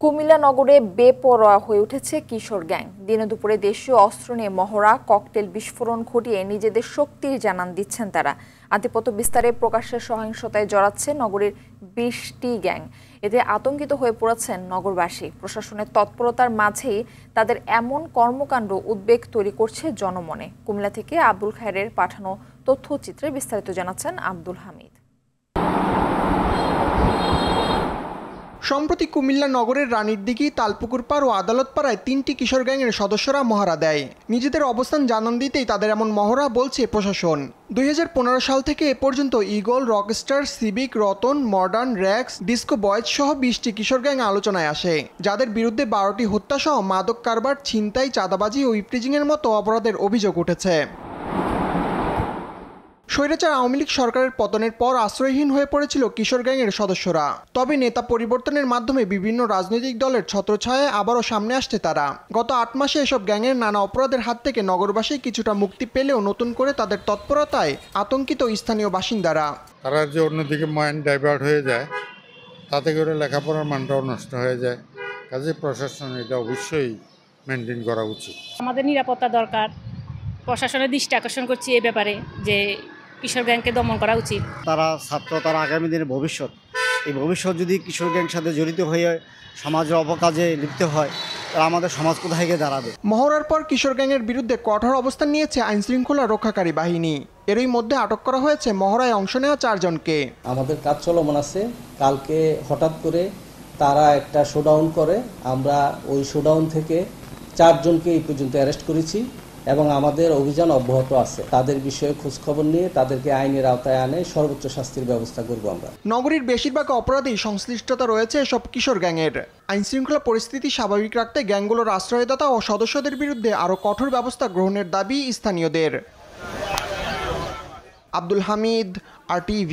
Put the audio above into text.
কুমিল্লা নগরে বেপরোয়া হয়ে উঠেছে কিশোর গ্যাং। দিনে দুপুরে দেশীয় অস্ত্র নিয়ে মহড়া, ককটেল বিস্ফোরণ ঘটিয়ে নিজেদের শক্তির জানান দিচ্ছেন তারা। আধিপত্য বিস্তারে প্রকাশ্যে সহিংসতায় জড়াচ্ছে নগরীর 20টি গ্যাং। এতে আতঙ্কিত হয়ে পড়েছেন নগরবাসী। প্রশাসনের তৎপরতার মাঝেই তাদের এমন কর্মকাণ্ড উদ্বেগ তৈরি করছে জনমনে। কুমিল্লা থেকে আব্দুল খায়েরের পাঠানো তথ্যচিত্রে বিস্তারিত জানাচ্ছেন আব্দুল হামিদ। সম্প্রতি কুমিল্লা নগরের রানীরদিঘি, তালপুকুরপাড় ও আদালতপাড়ায় 3টি কিশোর গ্যাংয়ের সদস্যরা মহড়া দেয়। নিজেদের অবস্থান জানান দিতেই তাদের এমন মহড়া বলছে প্রশাসন। 2015 সাল থেকে এ পর্যন্ত Eagle, Rockstar, Civic, Ratan, Modern, র্যাক্স, ডিস্কো বয়েজ সহ 20টি কিশোর গ্যাং আলোচনায় আসে, যাদের বিরুদ্ধে 12টি হত্যাসহ মাদক কারবার, ছিনতাই, চাঁদাবাজি ও ইফটিজিংয়ের মতো অপরাধের অভিযোগ উঠেছে। স্বৈরাচার আওয়ামী লীগ সরকারের পতনের পর আশ্রয়হীন হয়ে পড়েছিল কিশোর গ্যাংয়ের সদস্যরা। তবে নেতা পরিবর্তনের মাধ্যমে বিভিন্ন রাজনৈতিক দলের ছত্রছায়ায় আবারও সামনে আসছে তারা। গত 8 মাসে এসব গ্যাংয়ের নানা অপরাধের হাত থেকে নগরবাসী কিছুটা মুক্তি পেলেও নতুন করে তাদের তৎপরতায় আতঙ্কিত স্থানীয় বাসিন্দারা। তারা যে অন্যদিকে মাইন্ড ডাইভার্ট হয়ে যায়, তাতে করে লেখাপড়ার মানটাও নষ্ট হয়ে যায়। কাজে প্রশাসন এটা অবশ্যই মেনটেন করা উচিত। আমাদের নিরাপত্তা দরকার। প্রশাসনের দৃষ্টি আকর্ষণ করছি এই ব্যাপারে যে কিশোর গ্যাংকে দমন করা উচিত। তারা ছাত্র, তারা আগামী দিনের ভবিষ্যৎ। এই ভবিষ্যৎ যদি কিশোর গ্যাংয়ের সাথে জড়িত হয়ে সমাজের অপকাজে লিপ্ত হয়, তারা আমাদের সমাজ কোথায় গিয়ে দাঁড়াবে। মহড়ার পর কিশোর গ্যাংয়ের বিরুদ্ধে কঠোর অবস্থান নিয়েছে আইনশৃঙ্খলা রক্ষাকারী বাহিনী। এরই মধ্যে আটক করা হয়েছে মহড়ায় অংশ নেওয়া 4 জনকে। আমাদের কাজ চলমান আছে। কালকে হঠাৎ করে তারা একটা শোডাউন করে, আমরা ওই শোডাউন থেকে 4 জনকে এই পর্যন্ত অ্যারেস্ট করেছি এবং আমাদের অভিযান অব্যাহত আছে। তাদের বিষয়ে খোঁজখবর নিয়ে তাদেরকে আইনের আওতায় আনে সর্বোচ্চ শাস্তির ব্যবস্থা করব আমরা। নগরীর বেশিরভাগ অপরাধী সংশ্লিষ্টতা রয়েছে এসব কিশোর গ্যাংয়ের। আইনশৃঙ্খলা পরিস্থিতি স্বাভাবিক রাখতে গ্যাংগুলোর আশ্রয়দাতা ও সদস্যদের বিরুদ্ধে আরও কঠোর ব্যবস্থা গ্রহণের দাবি স্থানীয়দের। আব্দুল হামিদ, RTV।